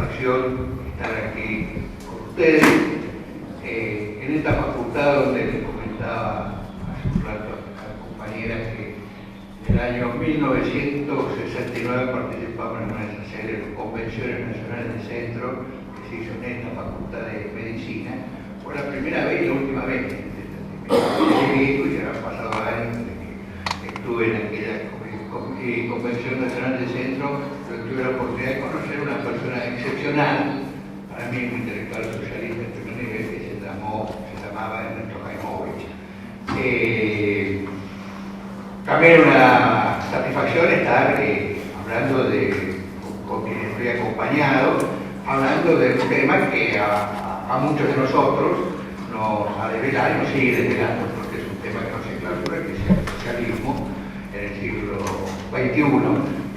satisfacción estar aquí con ustedes en esta facultad donde les comentaba hace un rato a la compañera que en el año 1969 participamos en una de esas célebres convenciones nacionales del centro que se hizo en esta facultad de medicina por la primera vez y la última vez. Y ya han pasado años desde que estuve en aquella Convención Nacional del Centro, pero tuve la oportunidad de conocer a una persona excepcional, para mí un intelectual socialista de primer nivel que se llamaba Ernesto Jaimovich. También una satisfacción estar hablando con quien estoy acompañado, hablando de un tema que a muchos de nosotros nos ha develado y nos sigue develando, porque es un tema que no se clausura, que es el socialismo en el siglo XXI,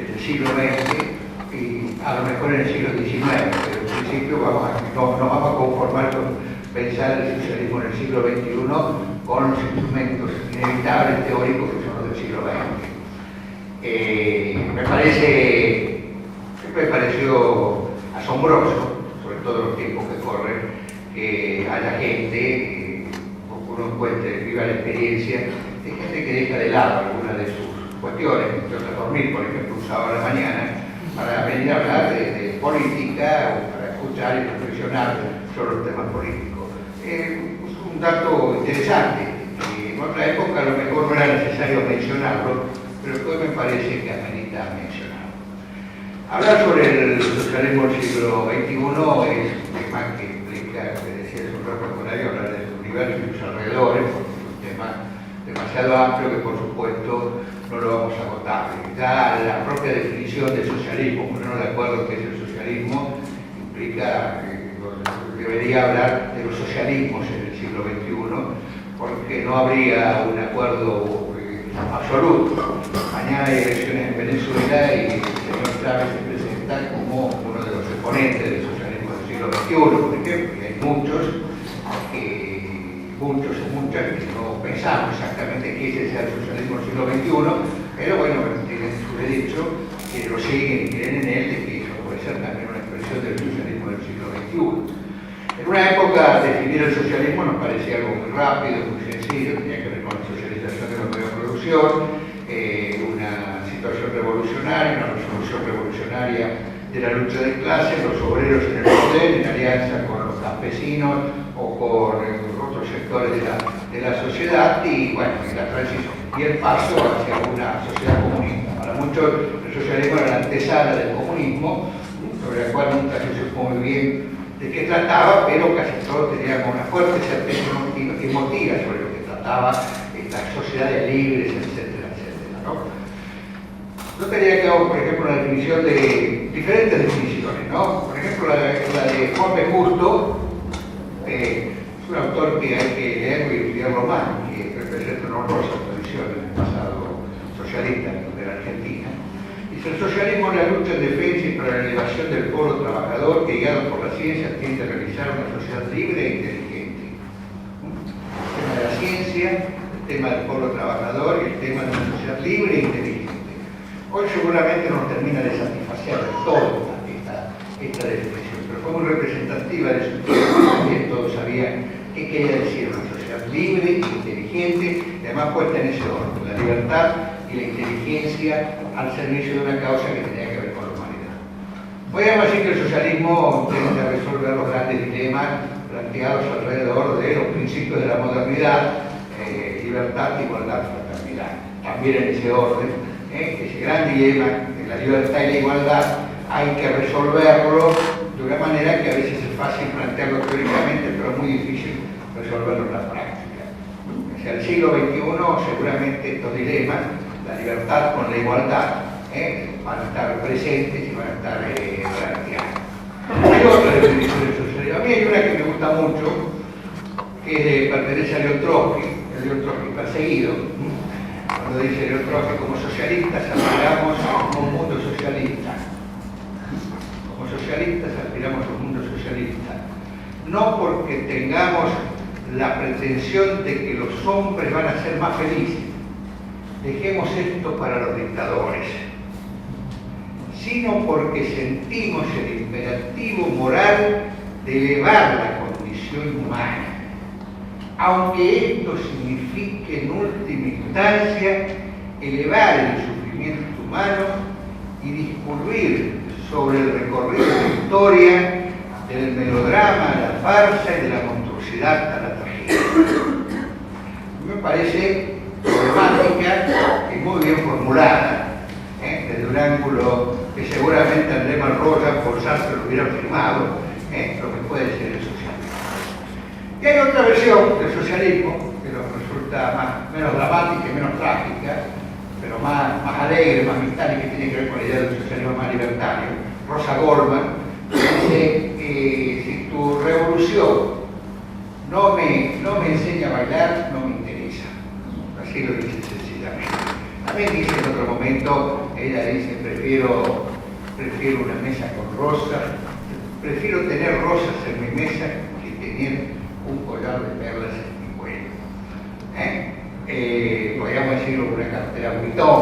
en el siglo XX y a lo mejor en el siglo XIX, pero en principio no vamos a conformar con pensar el socialismo en el siglo XXI con los instrumentos inevitables teóricos que son los del siglo XX. Me pareció asombroso, sobre todo en los tiempos que corren, que haya gente, uno encuentre, viva la experiencia, de gente que deja de lado algunas de sus cuestiones, yo a dormir, por ejemplo, un sábado a la mañana, para venir a hablar de política, o para escuchar y reflexionar sobre los temas políticos. Es un dato interesante, que en otra época a lo mejor no era necesario mencionarlo, pero que hoy me parece que amerita mencionarlo. Hablar sobre el socialismo del siglo XXI es un tema que implica, que decía es un rato por ahí, hablar del universo y sus alrededores, porque es un tema demasiado amplio que por supuesto no lo vamos a agotar. Ya la propia definición del socialismo, ponernos de acuerdo qué es el socialismo, implica debería hablar de los socialismos en el siglo XXI, porque no habría un acuerdo absoluto. Mañana hay elecciones en Venezuela y el señor Chávez se presenta como uno de los exponentes del socialismo del siglo XXI, por ejemplo, y hay muchos y muchas que no pensamos exactamente qué es el socialismo del siglo XXI, pero bueno, tienen su derecho, que lo siguen y creen en él, de que eso puede ser también una expresión del socialismo del siglo XXI. En una época definir el socialismo nos parecía algo muy rápido, muy sencillo, tenía que ver con la socialización de los medios de producción, una situación revolucionaria, una resolución revolucionaria de la lucha de clases, los obreros en el poder, en alianza con los campesinos o con otros sectores de la sociedad y bueno, y la transición y el paso hacia una sociedad comunista. Para muchos el socialismo era la antesala del comunismo, sobre la cual nunca se supo muy bien de qué trataba, pero casi todos teníamos una fuerte certeza emotiva sobre lo que trataba estas sociedades libres, etcétera, etcétera, ¿no? Yo tenía que por ejemplo, una definición de diferentes definiciones, ¿no? Por ejemplo, la de Juan B. Justo, es un autor que hay que leer y estudiarlo más, que representa una honrosa tradición en el pasado socialista de la Argentina. Dice, el socialismo es la lucha en defensa y para la elevación del pueblo trabajador que, guiado por la ciencia, tiende a realizar una sociedad libre e inteligente. El tema de la ciencia, el tema del pueblo trabajador y el tema de una sociedad libre e inteligente. Hoy seguramente nos termina de satisfacer todo esta definición, pero fue muy representativa de su tiempo, también todos sabían qué quería decir una sociedad libre, inteligente, y además puesta en ese orden, la libertad y la inteligencia al servicio de una causa que tenía que ver con la humanidad. Podríamos decir que el socialismo intenta resolver los grandes dilemas planteados alrededor de los principios de la modernidad, libertad, igualdad, fraternidad. También en ese orden, ese gran dilema de la libertad y la igualdad hay que resolverlo de una manera que a veces es fácil plantearlo teóricamente, pero es muy difícil resolverlo en la práctica. Hacia el siglo XXI seguramente estos dilemas, la libertad con la igualdad, van a estar presentes y van a estar planteados. Hay otras definiciones del socialismo. A mí hay una que me gusta mucho, que pertenece a León Trotsky, perseguido. Cuando dice León Trotsky, como socialistas aspiramos a un mundo socialista. Como socialistas aspiramos a un mundo socialista. No porque tengamos la pretensión de que los hombres van a ser más felices. Dejemos esto para los dictadores. sino porque sentimos el imperativo moral de elevar la condición humana, aunque esto signifique en última instancia elevar el sufrimiento humano y discurrir sobre el recorrido de la historia del melodrama a la farsa y de la monstruosidad a la tragedia. Me parece problemática y muy bien formulada, desde un ángulo que seguramente André Malraux por Sartre lo hubiera firmado, lo que puede ser el socialismo. Y hay otra versión del socialismo que nos resulta menos dramática y menos trágica, pero más alegre, más vital, y que tiene que ver con la idea del socialismo más libertario. Rosa Goldman dice: si tu revolución no me enseña a bailar, no me interesa. Así lo dice sencillamente. También dice en otro momento, ella dice: prefiero una mesa con rosas, prefiero tener rosas en mi mesa que tener un collar de perlas en mi cuello. Podríamos decirlo con una cartera Vuitton,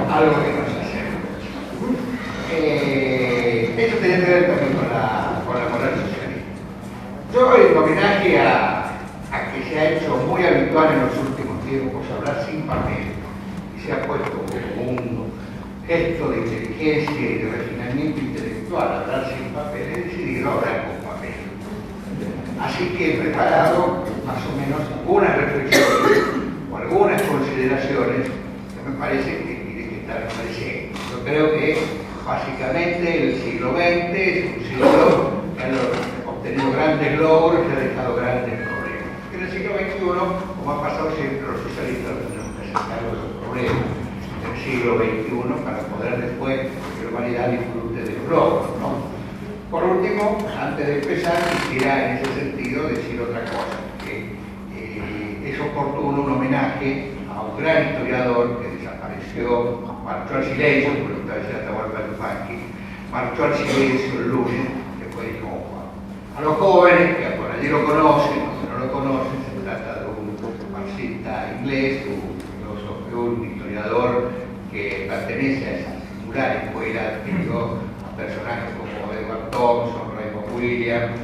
algo que nos hacemos. Eso tiene que ver también con la moral socialista. Yo, en homenaje a que se ha hecho muy habitual en los últimos tiempos hablar sin papel, y se ha puesto como un gesto de inteligencia y de refinamiento intelectual hablar sin papel, he decidido hablar con papel. Así que he preparado más o menos algunas reflexiones o algunas consideraciones que me parece que tienen que estar presentes. Yo creo que básicamente el siglo XX es un siglo que ha obtenido grandes logros y ha dejado grandes problemas. En el siglo XXI, como ha pasado siempre, los socialistas tenemos que hacer cargo de los problemas del siglo XXI para poder después que la humanidad disfrute de los logros, ¿no? Por último, antes de empezar, quisiera en ese sentido decir otra cosa, que es oportuno un homenaje a un gran historiador que desapareció, marchó al silencio, por lo que decía Atahualpa Yupanqui, marchó al silencio el lunes, que fue Juan. A los jóvenes, que por allí lo conocen, o que no lo conocen, se trata de un marxista inglés, un filósofo, un historiador que pertenece a esa singular escuela que dio a personajes como Edward Thompson, Raymond Williams,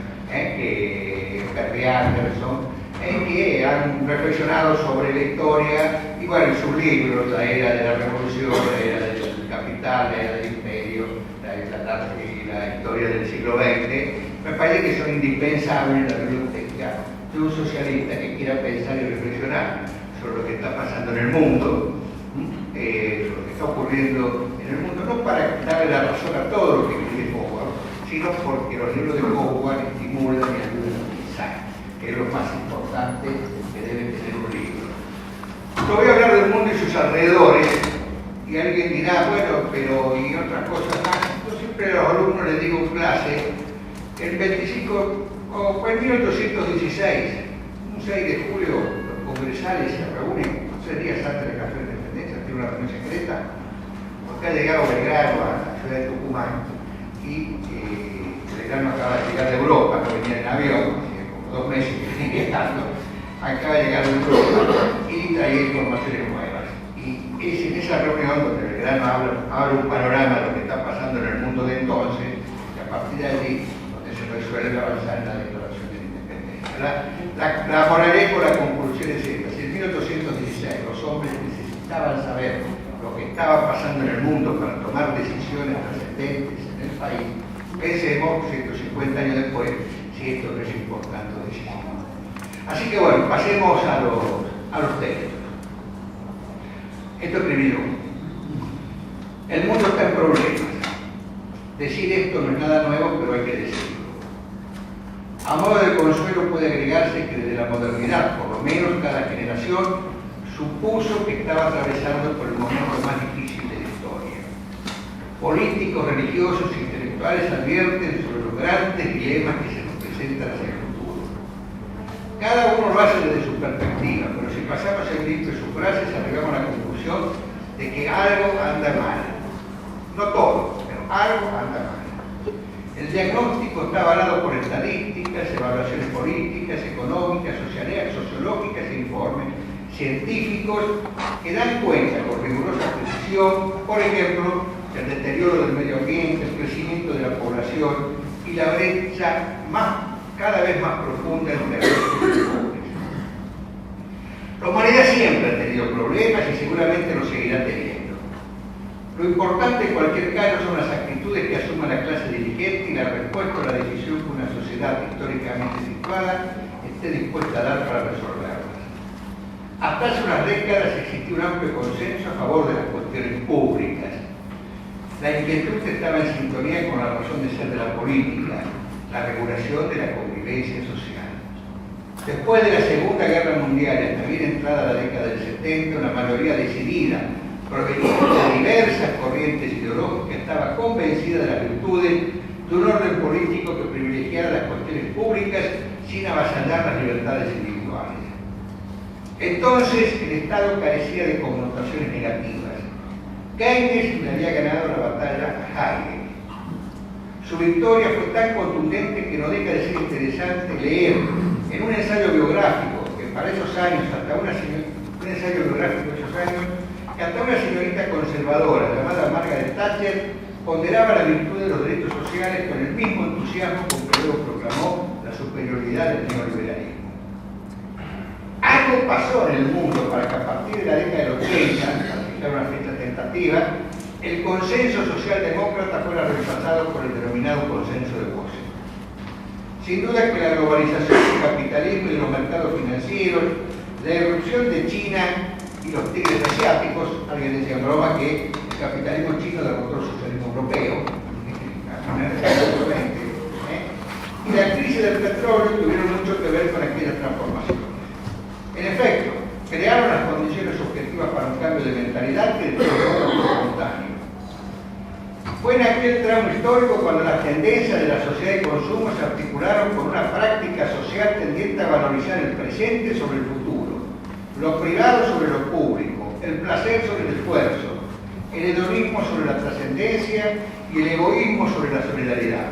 Perry Anderson, que han reflexionado sobre la historia y bueno, en sus libros, la era de la revolución, la era del capital, la era del imperio, la historia del siglo XX, me parece que son indispensables en la biblioteca de un socialista que quiera pensar y reflexionar sobre lo que está pasando en el mundo, sobre lo que está ocurriendo en el mundo, no para darle la razón a todo lo que escribe Howard, sino porque los libros de Howard estimulan y ayudan a pensar, que es lo más importante que debe tener un libro. Yo voy a hablar del mundo y sus alrededores, y alguien dirá, bueno, pero y otras cosas más. Yo siempre a los alumnos les digo en clase, el 25, o en 1816, un 6 de julio, los congresales se reúnen, 3 días antes de la Café de Independencia, tiene una reunión secreta, porque ha llegado Belgrano a la ciudad de Tucumán, y Belgrano acaba de llegar de Europa, no venía en avión, como 2 meses que venía viajando, acaba de llegar de Europa y traía informaciones nuevas. Y es en esa reunión donde Belgrano abre un panorama de lo que está pasando en el mundo de entonces, y a partir de allí donde se resuelve avanzar en la Declaración de la Independencia. La moraleja o la conclusión es esta: si en 1816 los hombres necesitaban saber lo que estaba pasando en el mundo para tomar decisiones trascendentes en el país, pensemos 150 años después si esto no es importante o decisivo. Así que bueno, pasemos a los textos. Esto escribí yo. El mundo está en problemas. Decir esto no es nada nuevo, pero hay que decirlo. A modo de consuelo puede agregarse que desde la modernidad, por lo menos cada generación, supuso que estaba atravesando por el momento más difícil de la historia. Políticos, religiosos e intelectuales advierten sobre los grandes dilemas que se nos presentan hacia el futuro. Cada uno lo hace desde su perspectiva, pero si pasamos el libro de sus frases, arribamos a la conclusión de que algo anda mal. No todo, pero algo anda mal. El diagnóstico está avalado por estadísticas, evaluaciones políticas, económicas, sociológicas e informes científicos que dan cuenta con rigurosa precisión, por ejemplo, el deterioro del medio ambiente, el crecimiento de la población y la brecha cada vez más profunda entre ricos y pobres. La humanidad siempre ha tenido problemas y seguramente los seguirá teniendo. Lo importante en cualquier caso son las actitudes que asuma la clase dirigente y la respuesta a la decisión que una sociedad históricamente situada esté dispuesta a dar para resolverlas. Hasta hace unas décadas existía un amplio consenso a favor de las cuestiones públicas. La inquietud estaba en sintonía con la razón de ser de la política, la regulación de la convivencia social. Después de la Segunda Guerra Mundial, hasta bien entrada la década del 70, una mayoría decidida, proveniente de diversas corrientes ideológicas, estaba convencida de las virtudes de un orden político que privilegiara las cuestiones públicas sin avasallar las libertades individuales. Entonces, el Estado carecía de connotaciones negativas. Keynes le había ganado la batalla a Hayek. Su victoria fue tan contundente que no deja de ser interesante leer en un ensayo biográfico que para esos años, un ensayo biográfico de esos años, que hasta una señorita conservadora llamada Margaret Thatcher ponderaba la virtud de los derechos sociales con el mismo entusiasmo con que luego proclamó la superioridad del neoliberalismo. Algo pasó en el mundo para que a partir de la década del 80, para fijar una fecha tentativa, el consenso socialdemócrata fuera reemplazado por el denominado consenso de Washington. Sin duda que la globalización del capitalismo y de los mercados financieros, la irrupción de China y los tigres asiáticos, alguien decía en broma que el capitalismo chino derrotó el socialismo europeo, y la crisis del petróleo tuvieron mucho que ver con aquellas transformaciones. En efecto, crearon las condiciones objetivas para un cambio de mentalidad que fue espontáneo. Fue en aquel tramo histórico cuando las tendencias de la sociedad de consumo se articularon con una práctica social tendiente a valorizar el presente sobre el futuro, lo privado sobre lo público, el placer sobre el esfuerzo, el hedonismo sobre la trascendencia y el egoísmo sobre la solidaridad.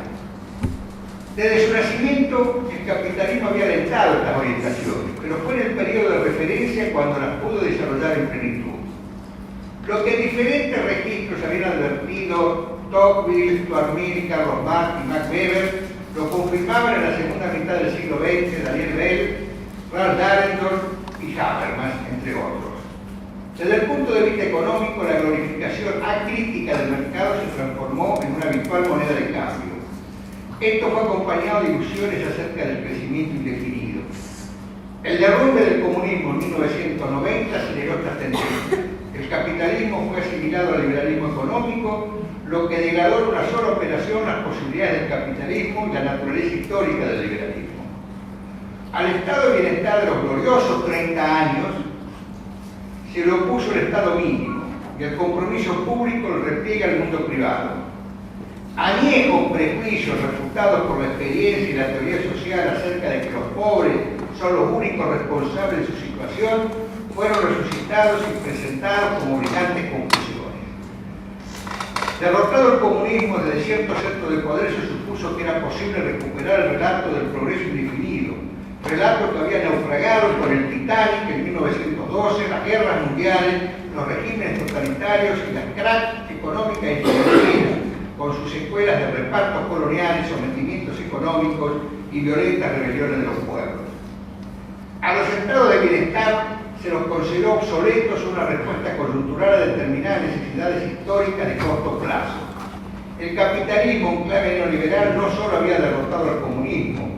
Desde su nacimiento, el capitalismo había alentado estas orientaciones, pero fue en el periodo de referencia cuando las pudo desarrollar en plenitud. Lo que en diferentes registros habían advertido Tocqueville, Stuart Mill, Carlos Marx y Max Weber, lo confirmaban en la segunda mitad del siglo XX Daniel Bell, Ralph Dahrendorf y Habermas, entre otros. Desde el punto de vista económico, la glorificación acrítica del mercado se transformó en una habitual moneda de cambio. Esto fue acompañado de ilusiones acerca del crecimiento indefinido. El derrumbe del comunismo en 1990 aceleró esta tendencia. El capitalismo fue asimilado al liberalismo económico, lo que degradó en una sola operación las posibilidades del capitalismo y la naturaleza histórica del liberalismo. Al estado de bienestar de los gloriosos 30 años se le opuso el estado mínimo y el compromiso público lo repliega al mundo privado. Añejos prejuicios refutados por la experiencia y la teoría social acerca de que los pobres son los únicos responsables de su situación fueron resucitados y presentados como brillantes conclusiones. Derrotado el comunismo desde cierto centro de poder, se supuso que era posible recuperar el relato del progreso indefinido, relato que había naufragado con el Titanic en 1912, las guerras mundiales, los regímenes totalitarios y las cracks económicas y financieras, con sus secuelas de repartos coloniales, sometimientos económicos y violentas rebeliones de los pueblos. A los estados de bienestar se los consideró obsoletos una respuesta coyuntural a determinadas necesidades históricas de corto plazo. El capitalismo, en clave neoliberal, no solo había derrotado al comunismo,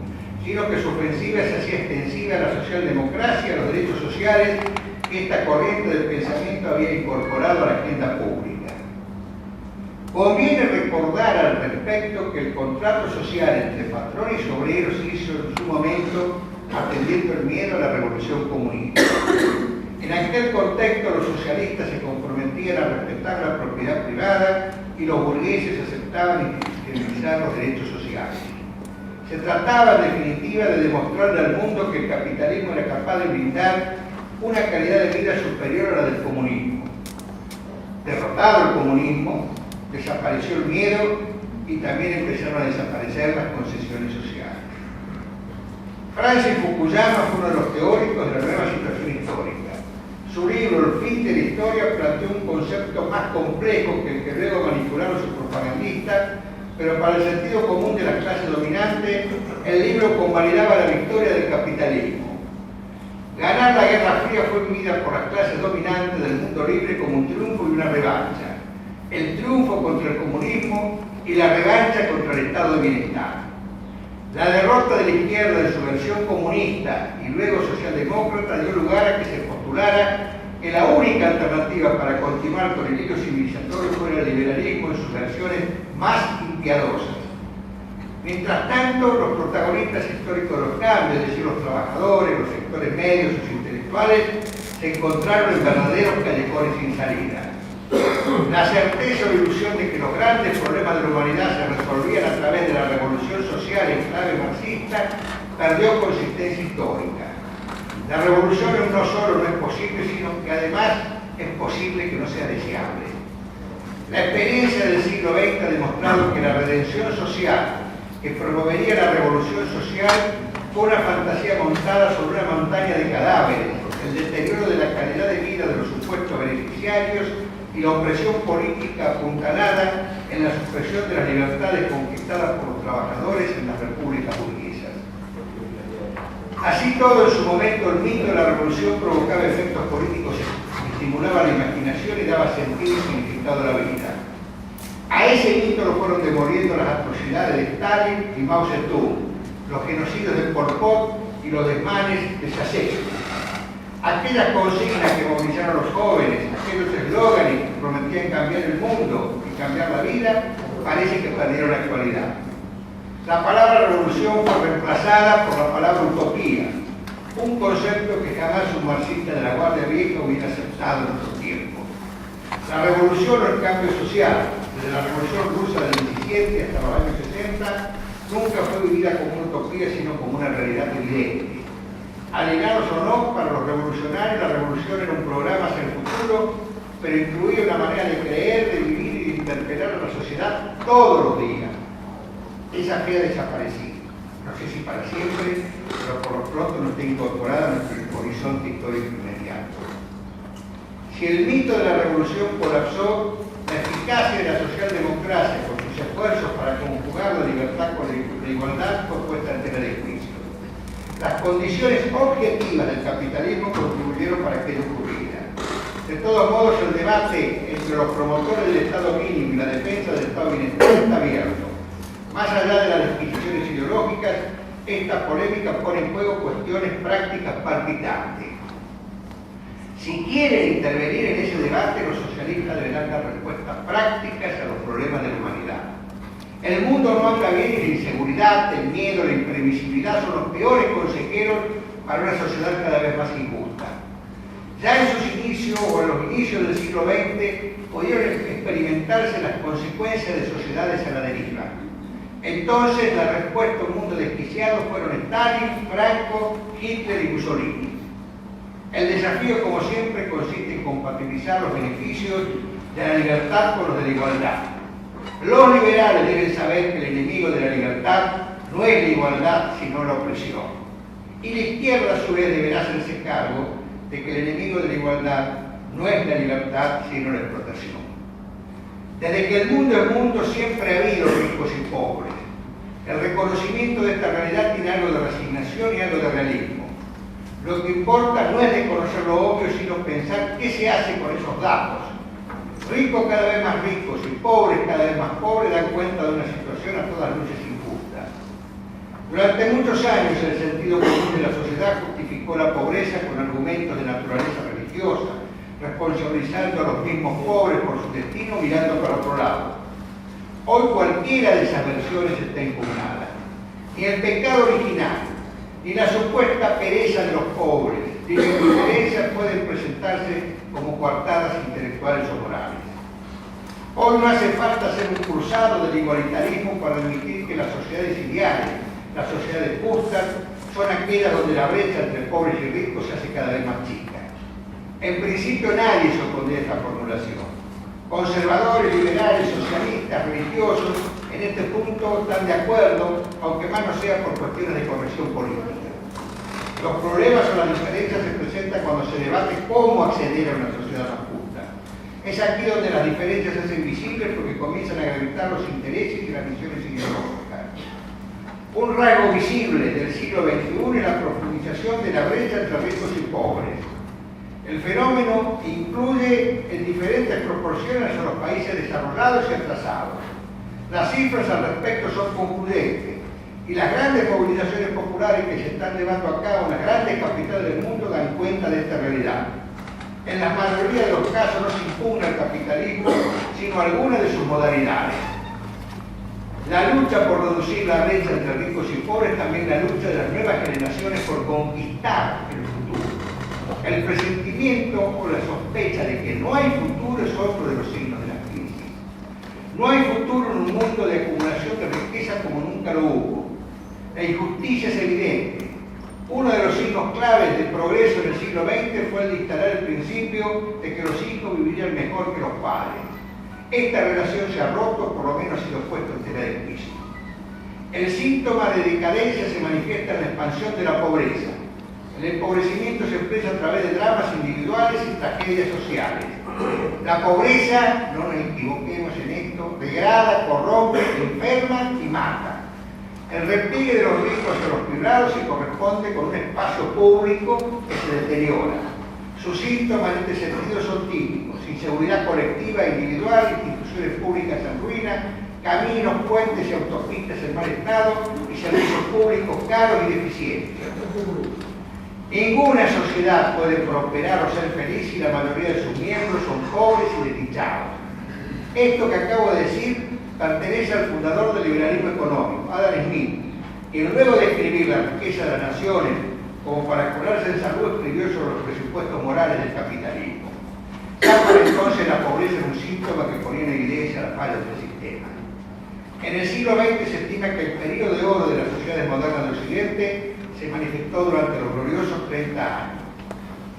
sino que su ofensiva se hacía extensiva a la socialdemocracia, a los derechos sociales, que esta corriente del pensamiento había incorporado a la agenda pública. Conviene recordar al respecto que el contrato social entre patrones y obreros se hizo en su momento atendiendo el miedo a la revolución comunista. En aquel contexto los socialistas se comprometían a respetar la propiedad privada y los burgueses aceptaban institucionalizar los derechos sociales. Se trataba en definitiva de demostrarle al mundo que el capitalismo era capaz de brindar una calidad de vida superior a la del comunismo. Derrotado el comunismo, desapareció el miedo y también empezaron a desaparecer las concesiones sociales. Francis Fukuyama fue uno de los teóricos de la nueva situación histórica. límite de la historia planteó un concepto más complejo que el que luego manipularon sus propagandistas, pero para el sentido común de la clase dominante, el libro convalidaba la victoria del capitalismo. Ganar la Guerra Fría fue vivida por las clases dominantes del mundo libre como un triunfo y una revancha. El triunfo contra el comunismo y la revancha contra el estado de bienestar. La derrota de la izquierda de su versión comunista y luego socialdemócrata dio lugar a que se postulara que la única alternativa para continuar con el hilo civilizatorio fuera el liberalismo en sus versiones más impiadosas. Mientras tanto, los protagonistas históricos de los cambios, es decir, los trabajadores, los sectores medios, los intelectuales, se encontraron en verdaderos callejones sin salida. La certeza o ilusión de que los grandes problemas de la humanidad se resolvían a través de la revolución social en clave marxista perdió consistencia histórica. La revolución en uno solo no es posible, sino que además es posible que no sea deseable. La experiencia del siglo XX ha demostrado que la redención social que promovería la revolución social fue una fantasía montada sobre una montaña de cadáveres, el deterioro de la calidad de vida de los supuestos beneficiarios y la opresión política apuntalada en la supresión de las libertades conquistadas por los trabajadores en las repúblicas burguesas. Así todo, en su momento, el mito de la revolución provocaba efectos políticos, estimulaba la imaginación y daba sentido y significado a la vida. A ese mito lo fueron demoliendo las atrocidades de Stalin y Mao Zedong, los genocidios de Pol Pot y los desmanes de Ceausescu. Aquellas consignas que movilizaron a los jóvenes, aquellos eslóganes que prometían cambiar el mundo y cambiar la vida, parece que perdieron la actualidad. La palabra revolución fue reemplazada por la palabra utopía, un concepto que jamás un marxista de la Guardia Vieja hubiera aceptado en nuestro tiempo. La revolución o el cambio social, desde la revolución rusa del 17 hasta los años 60, nunca fue vivida como una utopía, sino como una realidad evidente. Alienados o no, para los revolucionarios la revolución era un programa hacia el futuro, pero incluía una manera de creer, de vivir y de interpelar a la sociedad todos los días. Esa fe ha desaparecido. No sé si para siempre, pero por lo pronto no está incorporada en nuestro horizonte histórico inmediato. Si el mito de la revolución colapsó, la eficacia de la socialdemocracia con sus esfuerzos para conjugar la libertad con la igualdad fue puesta en tela de juicio. Las condiciones objetivas del capitalismo contribuyeron para que ello ocurriera. De todos modos, el debate entre los promotores del Estado mínimo y la defensa del Estado bienestar está abierto. Más allá de las disquisiciones ideológicas, esta polémica pone en juego cuestiones prácticas palpitantes. Si quieren intervenir en ese debate, los socialistas deberán dar respuestas prácticas a los problemas de la humanidad. El mundo no anda bien y la inseguridad, el miedo, la imprevisibilidad son los peores consejeros para una sociedad cada vez más injusta. Ya en sus inicios o en los inicios del siglo XX pudieron experimentarse las consecuencias de sociedades a la deriva. Entonces la respuesta a un mundo desquiciado fueron Stalin, Franco, Hitler y Mussolini. El desafío, como siempre, consiste en compatibilizar los beneficios de la libertad con los de la igualdad. Los liberales deben saber que el enemigo de la libertad no es la igualdad, sino la opresión. Y la izquierda, a su vez, deberá hacerse cargo de que el enemigo de la igualdad no es la libertad, sino la explotación. Desde que el mundo es mundo, siempre ha habido ricos y pobres. El reconocimiento de esta realidad tiene algo de resignación y algo de realismo. Lo que importa no es reconocer lo obvio, sino pensar qué se hace con esos datos. Ricos cada vez más ricos y pobres cada vez más pobres dan cuenta de una situación a todas luces injusta. Durante muchos años el sentido común de la sociedad justificó la pobreza con argumentos de naturaleza religiosa, responsabilizando a los mismos pobres por su destino mirando para otro lado. Hoy cualquiera de esas versiones está impugnada. Ni el pecado original, ni la supuesta pereza de los pobres, ni la indiferencia pueden presentarse como coartadas intelectuales o morales. Hoy no hace falta ser un cruzado del igualitarismo para admitir que las sociedades ideales, las sociedades justas, son aquellas donde la brecha entre pobres y ricos se hace cada vez más chica. En principio nadie se opondría a esta formulación. Conservadores, liberales, socialistas, religiosos, en este punto están de acuerdo, aunque más no sea por cuestiones de corrección política. Los problemas o las diferencias se presentan cuando se debate cómo acceder a una sociedad más justa. Es aquí donde las diferencias se hacen visibles porque comienzan a gravitar los intereses y las visiones ideológicas. Un rasgo visible del siglo XXI es la profundización de la brecha entre ricos y pobres. El fenómeno incluye en diferentes proporciones a los países desarrollados y atrasados. Las cifras al respecto son concluyentes y las grandes movilizaciones populares que se están llevando a cabo en las grandes capitales del mundo dan cuenta de esta realidad. En la mayoría de los casos no se impugna el capitalismo, sino alguna de sus modalidades. La lucha por reducir la brecha entre ricos y pobres es también la lucha de las nuevas generaciones por conquistar el futuro. El presentimiento o la sospecha de que no hay futuro es otro de los signos de la crisis. No hay futuro en un mundo de acumulación de riqueza como nunca lo hubo. La injusticia es evidente. Uno de los signos claves del progreso en el siglo XX fue el de instalar el principio de que los hijos vivirían mejor que los padres. Esta relación se ha roto, por lo menos ha sido puesto en tela de juicio. El síntoma de decadencia se manifiesta en la expansión de la pobreza. El empobrecimiento se expresa a través de dramas individuales y tragedias sociales. La pobreza, no nos equivoquemos en esto, degrada, corrompe, enferma y mata. El repliegue de los ricos hacia los privados se corresponde con un espacio público que se deteriora. Sus síntomas en este sentido son típicos: inseguridad colectiva e individual, instituciones públicas en ruina, caminos, puentes y autopistas en mal estado y servicios públicos caros y deficientes. Ninguna sociedad puede prosperar o ser feliz si la mayoría de sus miembros son pobres y desdichados. Esto que acabo de decir pertenece al fundador del liberalismo económico, Adam Smith, quien luego de escribir La riqueza de las naciones, como para curarse en salud, escribió sobre los presupuestos morales del capitalismo. Ya por entonces la pobreza era un síntoma que ponía en evidencia las fallas del sistema. En el siglo XX se estima que el periodo de oro de las sociedades modernas del Occidente se manifestó durante los gloriosos 30 años.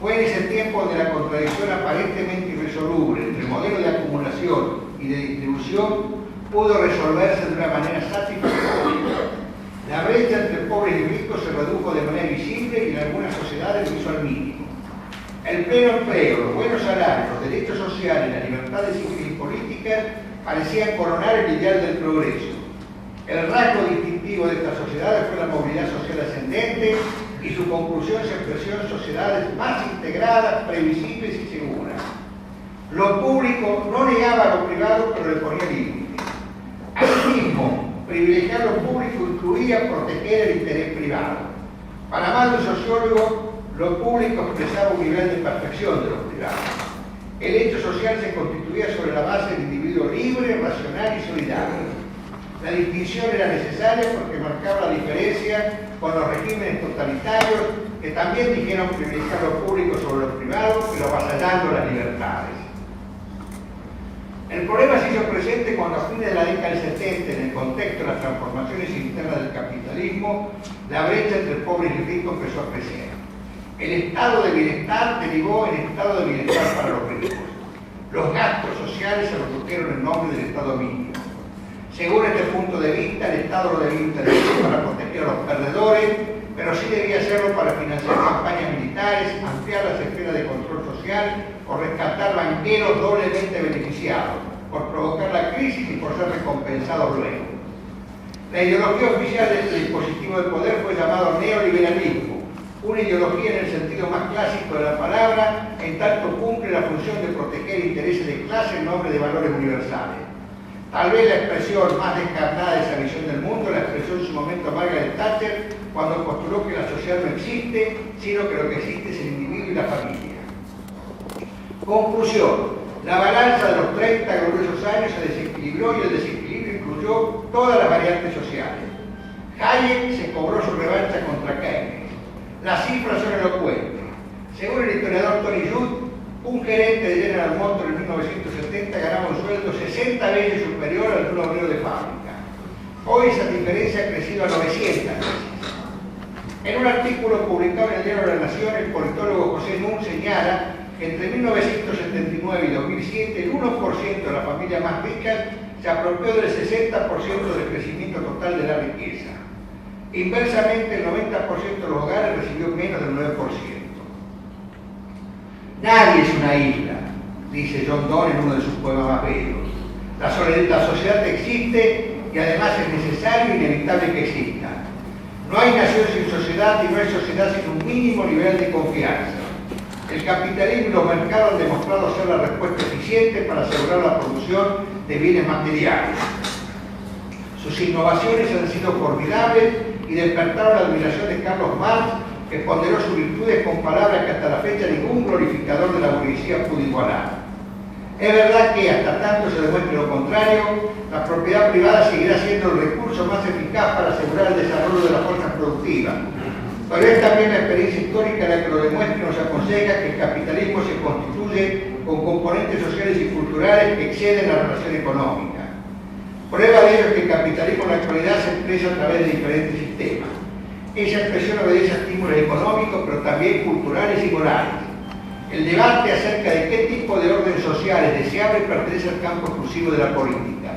Fue en ese tiempo donde la contradicción aparentemente irresoluble entre el modelo de acumulación y de distribución pudo resolverse de una manera satisfactoria. La brecha entre pobres y ricos se redujo de manera visible y en algunas sociedades lo hizo al mínimo. El pleno empleo, los buenos salarios, los derechos sociales, las libertades civiles y políticas parecían coronar el ideal del progreso. El rasgo distintivo de estas sociedades fue la movilidad social ascendente y su conclusión se expresó en sociedades más integradas, previsibles y seguras. Lo público no negaba a lo privado, pero le ponía límites. Asimismo, privilegiar lo público incluía proteger el interés privado. Para más de un sociólogo, lo público expresaba un nivel de perfección de lo privado. El hecho social se constituía sobre la base del individuo libre, racional y solidario. La distinción era necesaria porque marcaba la diferencia con los regímenes totalitarios que también dijeron privilegiar lo público sobre lo privado, pero avasallando las libertades. El problema se hizo presente cuando a fines de la década del 70, en el contexto de las transformaciones internas del capitalismo, la brecha entre pobres y ricos empezó a crecer. El estado de bienestar derivó en estado de bienestar para los ricos. Los gastos sociales se redujeron en nombre del Estado mínimo. Según este punto de vista, el Estado no debía intervenir para proteger a los perdedores, pero sí debía hacerlo para financiar campañas militares, ampliar las esferas de control social o rescatar banqueros doblemente beneficiados por provocar la crisis y por ser recompensados luego. La ideología oficial de este dispositivo de poder fue llamado neoliberalismo, una ideología en el sentido más clásico de la palabra, en tanto cumple la función de proteger intereses de clase en nombre de valores universales. Tal vez la expresión más descarnada de esa visión del mundo la expresó en su momento Margaret Thatcher cuando postuló que la sociedad no existe, sino que lo que existe es el individuo y la familia. Conclusión: la balanza de los 30 gloriosos años se desequilibró y el desequilibrio incluyó todas las variantes sociales. Hayek se cobró su revancha contra Keynes. Las cifras son elocuentes. Según el historiador Tony Judt, un gerente de General Motors en 1970 ganaba un sueldo 60 veces superior al de un obrero de fábrica. Hoy esa diferencia ha crecido a 900 veces. En un artículo publicado en el Diario de la Nación, el politólogo José Nun señala que entre 1979 y 2007 el 1% de la familia más rica se apropió del 60% del crecimiento total de la riqueza. Inversamente, el 90% de los hogares recibió menos del 9%. Nadie es una isla, dice John Donne en uno de sus poemas más bellos. La sociedad existe y además es necesario e inevitable que exista. No hay nación sin sociedad y no hay sociedad sin un mínimo nivel de confianza. El capitalismo y los mercados han demostrado ser la respuesta eficiente para asegurar la producción de bienes materiales. Sus innovaciones han sido formidables y despertaron la admiración de Carlos Marx, que ponderó sus virtudes con palabras que hasta la fecha ningún glorificador de la burguesía pudo igualar. Es verdad que hasta tanto se demuestre lo contrario, la propiedad privada seguirá siendo el recurso más eficaz para asegurar el desarrollo de las fuerzas productivas. Pero es también la experiencia histórica la que lo demuestra y nos aconseja que el capitalismo se constituye con componentes sociales y culturales que exceden la relación económica. Prueba de ello es que el capitalismo en la actualidad se expresa a través de diferentes sistemas. Esa expresión obedece a estímulos económicos, pero también culturales y morales. El debate acerca de qué tipo de orden social es deseable pertenece al campo exclusivo de la política.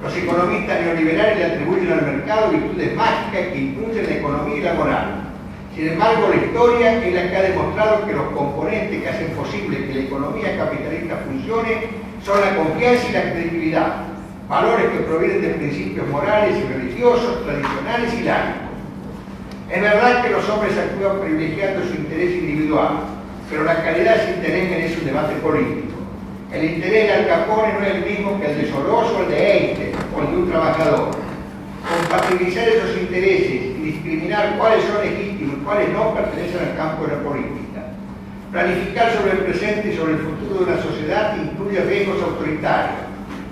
Los economistas neoliberales le atribuyen al mercado virtudes mágicas que influyen en la economía y la moral. Sin embargo, la historia es la que ha demostrado que los componentes que hacen posible que la economía capitalista funcione son la confianza y la credibilidad, valores que provienen de principios morales y religiosos, tradicionales y laicos. Es verdad que los hombres actúan privilegiando su interés individual, pero la calidad de ese interés merece un debate político. El interés de Al Capone no es el mismo que el de Soros o el de Einstein o el de un trabajador. Compatibilizar esos intereses y discriminar cuáles son legítimos y cuáles no pertenecen al campo de la política. Planificar sobre el presente y sobre el futuro de una sociedad incluye riesgos autoritarios,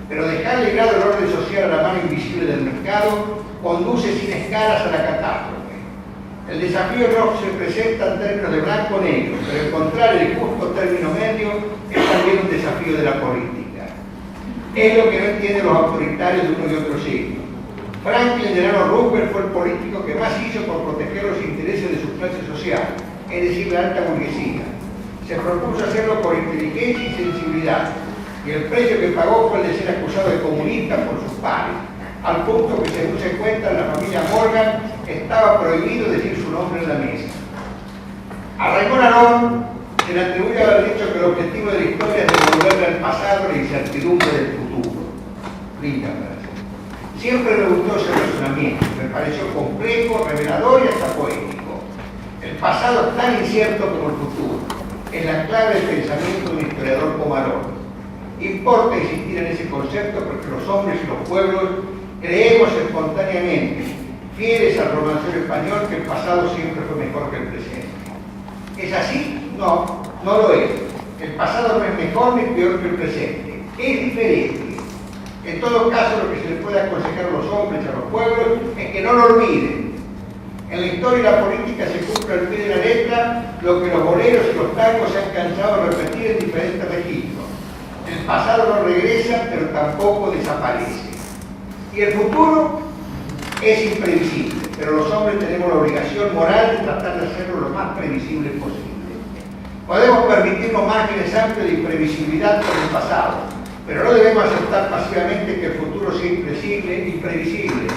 pero dejar librado el orden social a la mano invisible del mercado conduce sin escalas a la catástrofe. El desafío no se presenta en términos de blanco o negro, pero encontrar el justo término medio es también un desafío de la política. Es lo que no entienden los autoritarios de uno y otro signo. Franklin Delano Roosevelt fue el político que más hizo por proteger los intereses de su clase social, es decir, la alta burguesía. Se propuso hacerlo por inteligencia y sensibilidad, y el precio que pagó fue el de ser acusado de comunista por sus pares, al punto que, según se cuenta, en la familia Morgan estaba prohibido decir su nombre en la mesa. A Raymond Aron se le atribuye haber dicho que el objetivo de la historia es devolverle al pasado la incertidumbre del futuro. Linda frase. Siempre me gustó ese razonamiento, me pareció complejo, revelador y hasta poético. El pasado es tan incierto como el futuro. Es la clave del pensamiento de un historiador como Aron. Importa insistir en ese concepto porque los hombres y los pueblos creemos espontáneamente, fieles al romancero español, que el pasado siempre fue mejor que el presente. ¿Es así? No, no lo es. El pasado no es mejor ni peor que el presente. Es diferente. En todo caso, lo que se le puede aconsejar a los hombres y a los pueblos es que no lo olviden. En la historia y la política se cumple al pie de la letra lo que los boleros y los tangos se han cansado de repetir en diferentes registros. El pasado no regresa, pero tampoco desaparece. Y el futuro es imprevisible, pero los hombres tenemos la obligación moral de tratar de hacerlo lo más previsible posible. Podemos permitirnos márgenes amplios de imprevisibilidad con el pasado, pero no debemos aceptar pasivamente que el futuro sea imprevisible,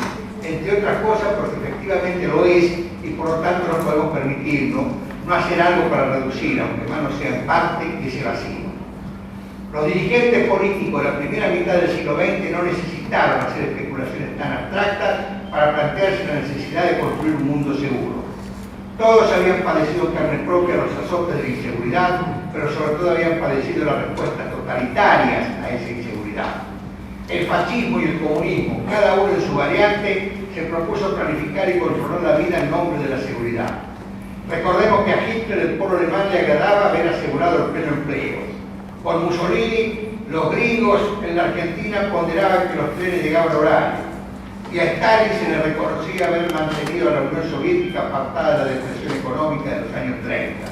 entre otras cosas porque efectivamente lo es y por lo tanto no podemos permitirnos no hacer algo para reducir, aunque más no sea en parte, ese vacío. Los dirigentes políticos de la primera mitad del siglo XX no necesitaron hacer especulaciones tan abstractas para plantearse la necesidad de construir un mundo seguro. Todos habían padecido en carne propia los azotes de la inseguridad, pero sobre todo habían padecido las respuestas totalitarias a esa inseguridad. El fascismo y el comunismo, cada uno en su variante, se propuso planificar y controlar la vida en nombre de la seguridad. Recordemos que a Hitler, el pueblo alemán, le agradaba haber asegurado el pleno empleo. Con Mussolini, los gringos en la Argentina ponderaban que los trenes llegaban a horario. Y a Stalin se le reconocía haber mantenido a la Unión Soviética apartada de la depresión económica de los años 30.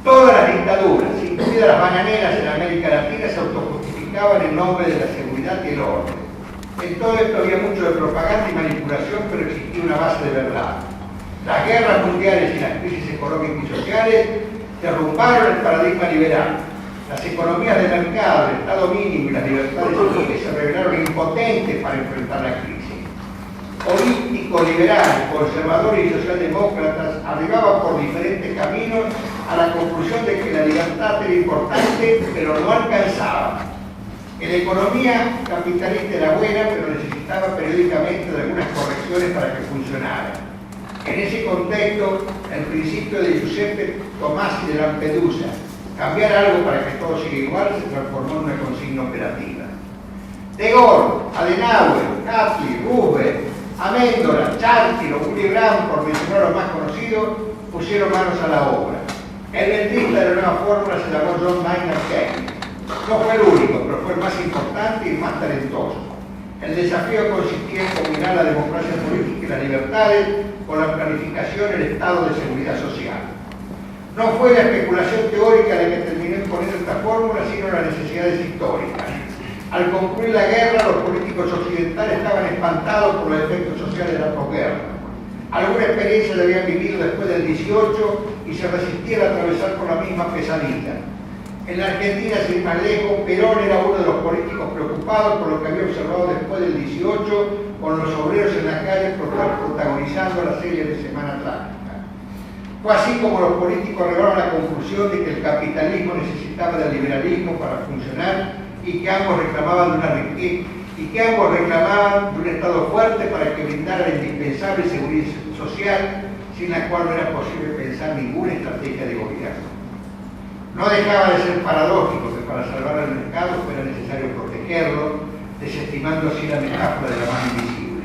Todas las dictaduras, incluidas las bananeras en América Latina, se autojustificaban en nombre de la seguridad y el orden. En todo esto había mucho de propaganda y manipulación, pero existía una base de verdad. Las guerras mundiales y las crisis económicas y sociales derrumbaron el paradigma liberal. Las economías de mercado, el Estado mínimo y las libertades civiles se revelaron impotentes para enfrentar la crisis. político, liberal, conservador y socialdemócratas arribaban por diferentes caminos a la conclusión de que la libertad era importante, pero no alcanzaba. Que la economía capitalista era buena, pero necesitaba periódicamente de algunas correcciones para que funcionara. En ese contexto, el principio de Giuseppe Tomasi de Lampedusa, cambiar algo para que todo siga igual, se transformó en una consigna operativa. De Gaulle, Adenauer, Cattli, Roosevelt, Amendola, Churchill o Willy Brandt, por mencionar los más conocidos, pusieron manos a la obra. El letrista de la nueva fórmula se llamó John Maynard Keynes. No fue el único, pero fue el más importante y el más talentoso. El desafío consistía en combinar la democracia política y las libertades con la planificación del Estado de seguridad social. No fue la especulación teórica la que terminó imponiendo esta fórmula, sino las necesidades históricas. Al concluir la guerra, los políticos occidentales estaban espantados por los efectos sociales de la posguerra. Alguna experiencia la habían vivido después del 18 y se resistían a atravesar por la misma pesadilla. En la Argentina, sin más lejos, Perón era uno de los políticos preocupados por lo que había observado después del 18, con los obreros en las calles protagonizando la serie de Semana Trágica. Fue así como los políticos arribaron a la conclusión de que el capitalismo necesitaba del liberalismo para funcionar y que ambos reclamaban de una riqueza y que ambos reclamaban de un Estado fuerte para que brindara la indispensable seguridad social, sin la cual no era posible pensar ninguna estrategia de gobierno. No dejaba de ser paradójico que para salvar al mercado fuera necesario protegerlo, desestimando así la metáfora de la mano invisible.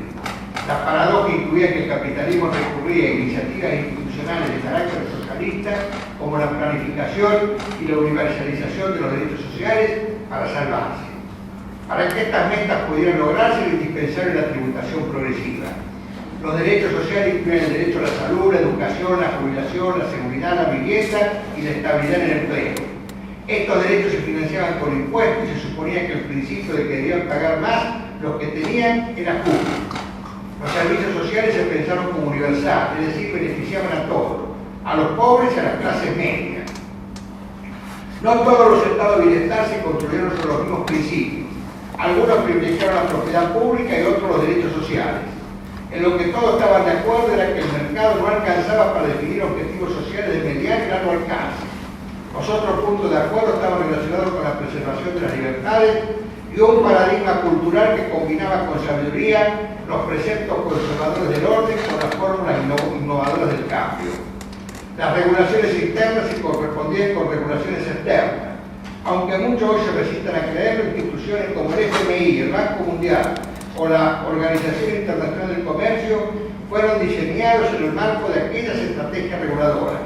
La paradoja incluía que el capitalismo recurría a iniciativas institucionales de carácter socialista, como la planificación y la universalización de los derechos sociales, para salvarse. Para que estas metas pudieran lograrse, era indispensable la tributación progresiva. Los derechos sociales incluyen el derecho a la salud, la educación, la jubilación, la seguridad, la vivienda y la estabilidad en el empleo. Estos derechos se financiaban con impuestos y se suponía que el principio de que debían pagar más los que tenían era justo. Los servicios sociales se pensaron como universales, es decir, beneficiaban a todos, a los pobres y a las clases medias. No todos los estados de bienestar se construyeron sobre los mismos principios. Algunos privilegiaron la propiedad pública y otros los derechos sociales. En lo que todos estaban de acuerdo era que el mercado no alcanzaba para definir objetivos sociales de mediano y largo alcance. Los otros puntos de acuerdo estaban relacionados con la preservación de las libertades y un paradigma cultural que combinaba con sabiduría los preceptos conservadores del orden con las fórmulas innovadoras del cambio. Las regulaciones internas se correspondían con regulaciones externas. Aunque muchos hoy se resistan a creerlo, instituciones como el FMI, el Banco Mundial o la Organización Internacional del Comercio fueron diseñados en el marco de aquellas estrategias reguladoras.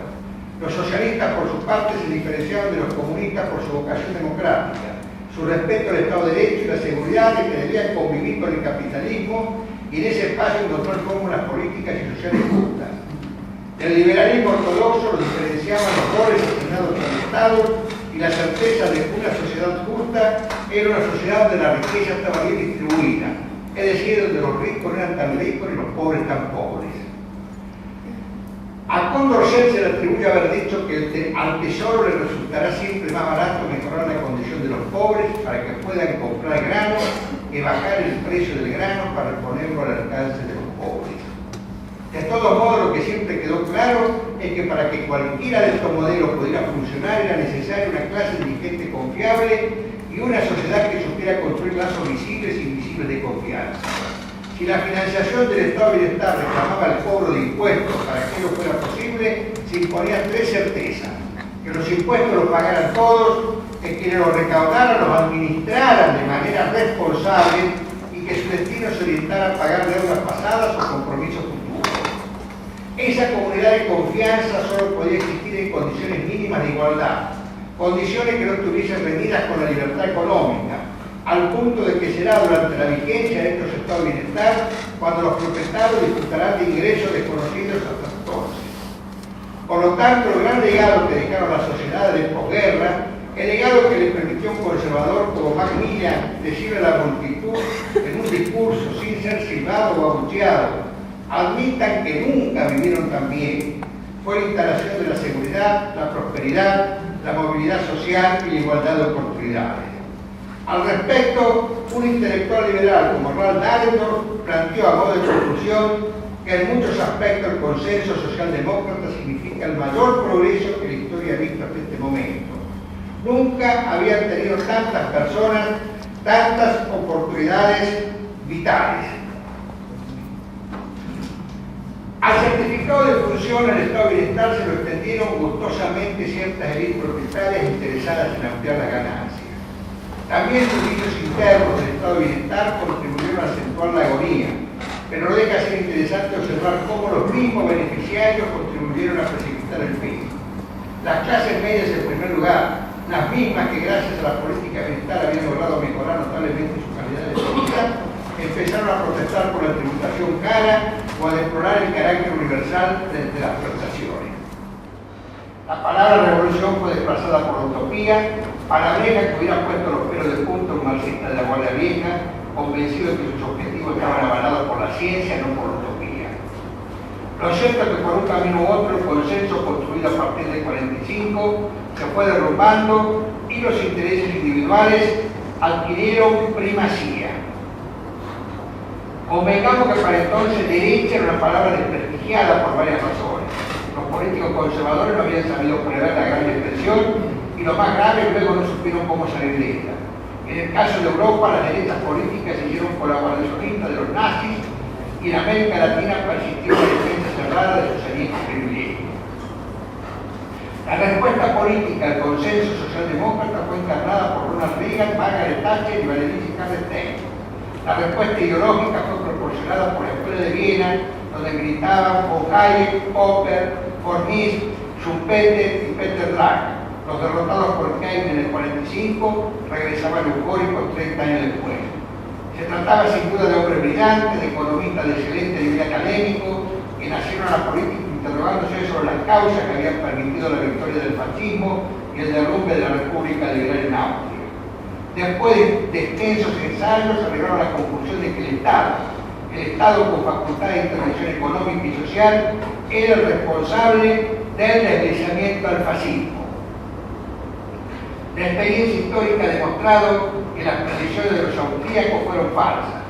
Los socialistas, por su parte, se diferenciaban de los comunistas por su vocación democrática, su respeto al Estado de Derecho y la seguridad de que debían convivir con el capitalismo y en ese espacio encontrar fórmulas políticas y sociales justas. El liberalismo ortodoxo lo diferenciaban los roles asignados por el Estado y la certeza de que una sociedad justa era una sociedad donde la riqueza estaba bien distribuida, es decir, donde los ricos no eran tan ricos y los pobres tan pobres. A Condorcet se le atribuye haber dicho que al tesoro le resultará siempre más barato mejorar la condición de los pobres para que puedan comprar grano que bajar el precio del grano para ponerlo al alcance de los pobres. De todos modos, lo que siempre quedó claro es que para que cualquiera de estos modelos pudiera funcionar era necesaria una clase dirigente confiable y una sociedad que supiera construir lazos visibles e invisibles de confianza. Si la financiación del Estado de Bienestar reclamaba el cobro de impuestos para que ello fuera posible, se imponían tres certezas: que los impuestos los pagaran todos, que quienes los recaudaran los administraran de manera responsable y que su destino se orientara a pagar deudas pasadas o compromisos futuros. Esa comunidad de confianza solo podía existir en condiciones mínimas de igualdad, condiciones que no estuviesen reñidas con la libertad económica, al punto de que será durante la vigencia de estos estados de bienestar cuando los propietarios disfrutarán de ingresos desconocidos hasta entonces. Por lo tanto, el gran legado que dejaron las sociedades de posguerra, el legado que les permitió a un conservador como Macmillan decirle a la multitud en un discurso sin ser silbado o abucheado: admitan que nunca vivieron tan bien, fue la instalación de la seguridad, la prosperidad, la movilidad social y la igualdad de oportunidades. Al respecto, un intelectual liberal como Ralph Davenport planteó a modo de conclusión que en muchos aspectos el consenso socialdemócrata significa el mayor progreso que la historia ha visto hasta este momento. Nunca habían tenido tantas personas, tantas oportunidades vitales. Al certificado de función del Estado de Bienestar se lo extendieron gustosamente ciertas élites propietarias interesadas en ampliar las ganancias. También los vicios internos del Estado de Bienestar contribuyeron a acentuar la agonía, pero no deja de ser interesante observar cómo los mismos beneficiarios contribuyeron a precipitar el fin. Las clases medias, en primer lugar, las mismas que gracias a la política de bienestar habían logrado mejorar notablemente su calidad de vida, empezaron a protestar por la tributación cara o a deplorar el carácter universal de las prestaciones. La palabra revolución fue desplazada por la utopía, palabreja que hubiera puesto los pelos de punta a un marxista de la Guardia Vieja, convencido de que sus objetivos estaban avalados por la ciencia, no por la utopía. Lo cierto es que por un camino u otro el consenso construido a partir del 45 se fue derrumbando y los intereses individuales adquirieron primacía. Convengamos que para entonces derecha era una palabra desprestigiada por varias razones. Los políticos conservadores no habían sabido prever la gran depresión y lo más grave, luego no supieron cómo salir de ella. En el caso de Europa, las derechas políticas se hicieron colaboracionistas de los nazis y en América Latina persistió la defensa cerrada de sus aliados privilegios. La respuesta política al consenso socialdemócrata fue encarnada por Ronald Reagan, Margaret Thatcher y Berenice Carlstein. La respuesta ideológica fue proporcionada por la Escuela de Viena, donde gritaban von Hayek, Popper, von Mises, Schumpeter y Peter Drucker. Los derrotados por Keynes en el 45 regresaban eufóricos 30 años después. Se trataba sin duda de hombres brillantes, de economistas de excelente nivel académico, que nacieron a la política interrogándose sobre las causas que habían permitido la victoria del fascismo y el derrumbe de la República Liberal en Austria. Después de extensos ensayos, arribaron a la conclusión de que el Estado con facultad de intervención económica y social, era el responsable del deslizamiento al fascismo. La experiencia histórica ha demostrado que las predicciones de los austríacos fueron falsas.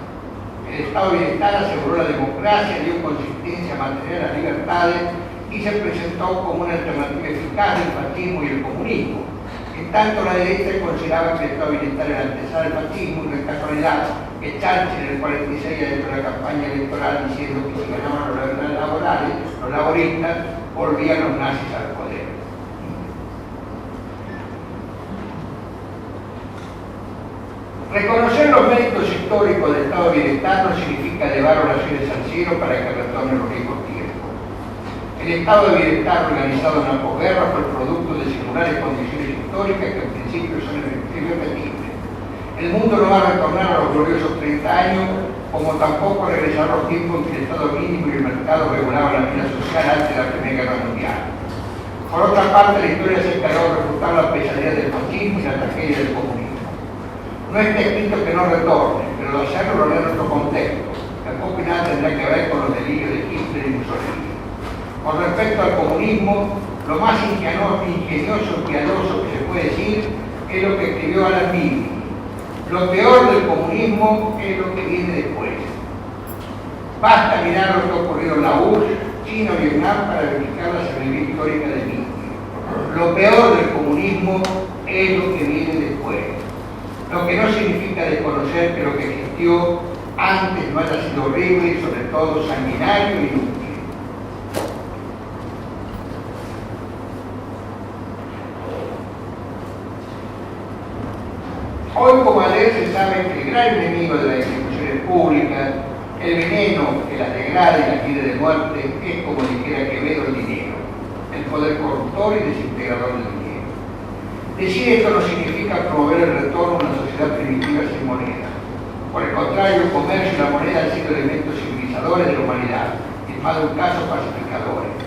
El Estado de Bienestar aseguró la democracia, dio consistencia a mantener las libertades y se presentó como una alternativa eficaz del fascismo y el comunismo. En tanto, la derecha consideraba que el Estado de Bienestar era antesala al fascismo y no es casualidad que Churchill en el 46, dentro de la campaña electoral, diciendo que si ganaban los laboristas, volvían los nazis al poder. Reconocer los méritos históricos del Estado de Bienestar no significa elevar oraciones al cielo para que retornen los viejos tiempos. El Estado de Bienestar organizado en la posguerra fue el producto de singulares condiciones históricas que en principio son irrepetibles. El mundo no va a retornar a los gloriosos 30 años, como tampoco regresar a los tiempos en que el Estado mínimo y el mercado regulaban la vida social antes de la Primera Guerra Mundial. Por otra parte, la historia se encargó de refutar la pesadilla del fascismo y la tragedia del comunismo. No está escrito que no retorne, pero de hacerlo lo hará en otro contexto. Tampoco nada tendrá que ver con los delirios de Hitler y Mussolini. Con respecto al comunismo, lo más ingenioso y piadoso que se puede decir es lo que escribió Alan Bibby. Lo peor del comunismo es lo que viene después. Basta mirar lo que ha ocurrido en la URSS, China o Vietnam para verificar la sabiduría histórica de Bibby. Lo peor del comunismo es lo que viene después. Lo que no significa desconocer que lo que existió antes no haya sido horrible y sobre todo sanguinario y inútil. Hoy como ayer se sabe que el gran enemigo de las instituciones públicas, el veneno que las degrada y las quiere de muerte, es, como dijera Quevedo, el dinero, el poder corruptor y desintegrador del dinero. Decir esto no significa promover el retorno a una sociedad primitiva sin moneda. Por el contrario, el comercio y la moneda han sido elementos civilizadores de la humanidad, y en más de un caso pacificadores.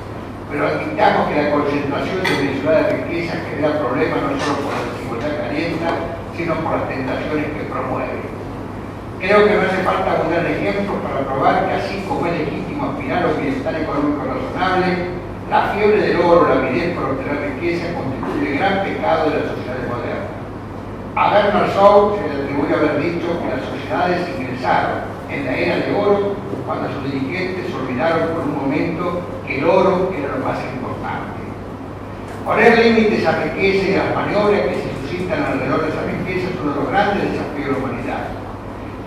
Pero admitamos que la concentración desmesurada de riqueza genera problemas no solo por la desigualdad que alienta, sino por las tentaciones que promueve. Creo que no hace falta abundar ejemplos para probar que así como es legítimo aspirar a un bienestar económico razonable, la fiebre del oro, la avidez por obtener riqueza constituye el gran pecado de las sociedades modernas. A Bernard Shaw se le atribuye haber dicho que las sociedades ingresaron en la era de oro cuando sus dirigentes se olvidaron por un momento que el oro era lo más importante. Poner límites a riqueza y a las maniobras que se suscitan alrededor de esa riqueza es uno de los grandes desafíos de la humanidad.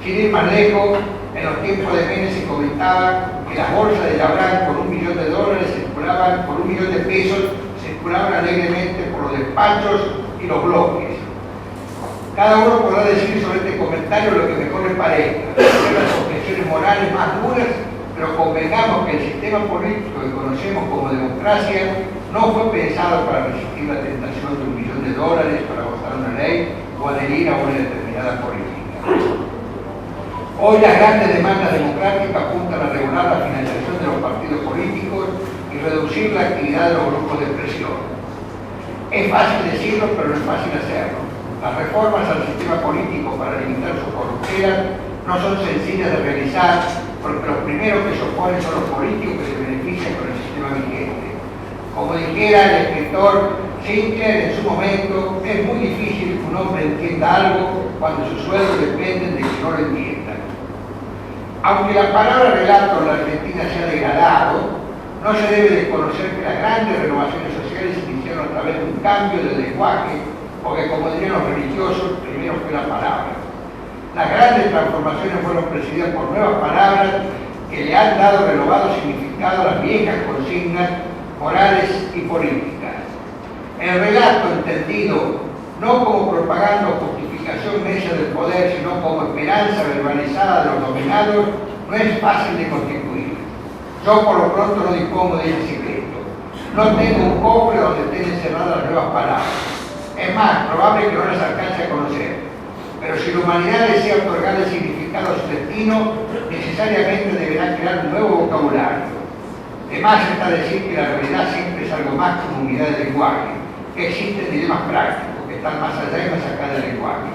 Sin ir más lejos, en los tiempos de Menem se comentaba que las bolsas de Labran con $1 millón circulaban, por $1 millón de pesos, circulaban alegremente por los despachos y los bloques. Cada uno podrá decir sobre este comentario lo que mejor le parezca, las objeciones morales más duras, pero convengamos que el sistema político que conocemos como democracia no fue pensado para resistir la tentación de $1 millón para votar una ley o adherir a una determinada política. Hoy las grandes demandas democráticas apuntan a regular la financiación de los partidos políticos y reducir la actividad de los grupos de presión. Es fácil decirlo, pero no es fácil hacerlo. Las reformas al sistema político para limitar su corruptela no son sencillas de realizar, porque los primeros que se oponen son los políticos que se benefician con el sistema vigente. Como dijera el escritor Sinclair en su momento, es muy difícil que un hombre entienda algo cuando sus sueldos dependen de que no lo entiendan. Aunque la palabra relato en la Argentina se ha degradado, no se debe desconocer que las grandes renovaciones sociales se iniciaron a través de un cambio de lenguaje, porque como dirían los religiosos, primero fue la palabra. Las grandes transformaciones fueron presididas por nuevas palabras que le han dado renovado significado a las viejas consignas morales y políticas. El relato entendido no como propaganda o justificación necia del poder, sino como esperanza verbalizada de los dominados, no es fácil de constituir. Yo por lo pronto no dispongo de ese secreto. No tengo un cofre donde estén encerradas las nuevas palabras. Es más, probable que no las alcance a conocer. Pero si la humanidad desea otorgarle significado a su destino, necesariamente deberá crear un nuevo vocabulario. De más está decir que la realidad siempre es algo más que una unidad de lenguaje, que existen dilemas prácticos, que están más allá y más acá del lenguaje.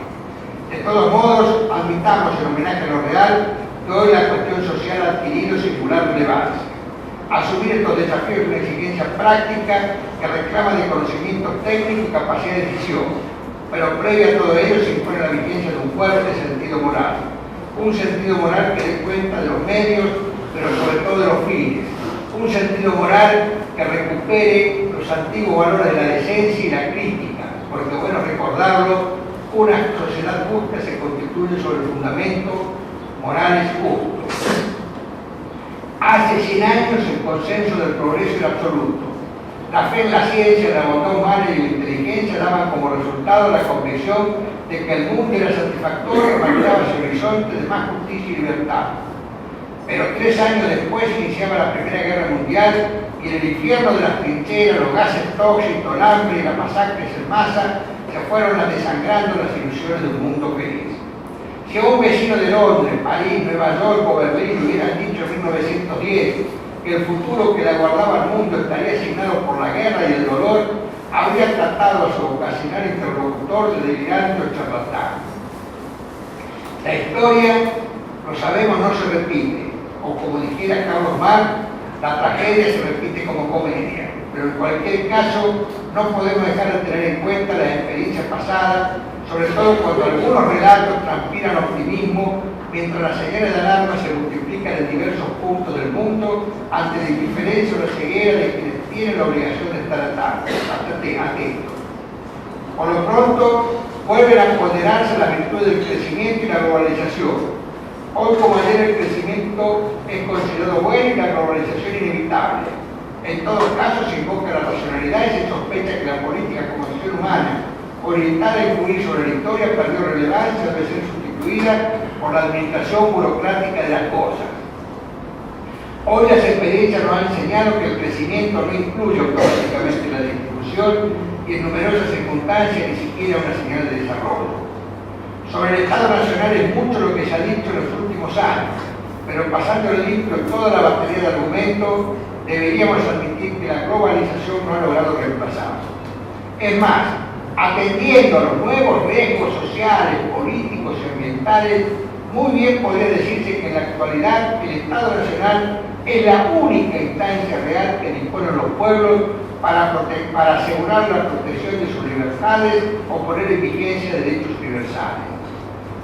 De todos modos, admitamos en homenaje a lo real que hoy la cuestión social ha adquirido singular relevancia. Asumir estos desafíos es una exigencia práctica que reclama de conocimiento técnico y capacidad de decisión, pero previa a todo ello se impone la vigencia de un fuerte sentido moral. Un sentido moral que dé cuenta de los medios, pero sobre todo de los fines. Un sentido moral que recupere los antiguos valores de la decencia y la crítica, porque bueno recordarlo, una sociedad justa se constituye sobre fundamentos morales justos. Hace 100 años el consenso del progreso era absoluto. La fe en la ciencia, la bondad humana y la inteligencia daban como resultado la convicción de que el mundo era satisfactorio y valoraba su horizonte de más justicia y libertad. Pero 3 años después iniciaba la Primera Guerra Mundial y en el infierno de las trincheras, los gases tóxicos, el hambre y las masacres en masa se fueron desangrando las ilusiones de un mundo feliz. Si a un vecino de Londres, París, Nueva York o Berlín hubieran dicho en 1910 que el futuro que le aguardaba al mundo estaría asignado por la guerra y el dolor, habría tratado a su ocasional interlocutor de delirante o charlatán. La historia, lo sabemos, no se repite, o como dijera Carlos Marx, la tragedia se repite como comedia, pero en cualquier caso no podemos dejar de tener en cuenta las experiencias pasadas, sobre todo cuando algunos relatos transpiran optimismo, mientras las señales de alarma se multiplican en diversos puntos del mundo ante la indiferencia o la ceguera de quienes tienen la obligación de estar atentos. Por lo pronto, vuelven a ponderarse las virtudes del crecimiento y la globalización. Hoy como ayer el crecimiento es considerado bueno y la globalización inevitable. En todo caso se invoca la racionalidad y se sospecha que la política como acción humana, orientada a influir sobre la historia, perdió relevancia, debe ser sustituida por la administración burocrática de las cosas. Hoy las experiencias nos han enseñado que el crecimiento no incluye automáticamente la distribución y en numerosas circunstancias ni siquiera una señal de desarrollo. Sobre el Estado Nacional es mucho lo que se ha dicho en los últimos años, pero pasando el limpio toda la batería de argumentos, deberíamos admitir que la globalización no ha logrado reemplazarse. Es más, atendiendo a los nuevos riesgos sociales, políticos y ambientales, muy bien podría decirse que en la actualidad el Estado Nacional es la única instancia real que disponen los pueblos para asegurar la protección de sus libertades o poner en vigencia derechos universales.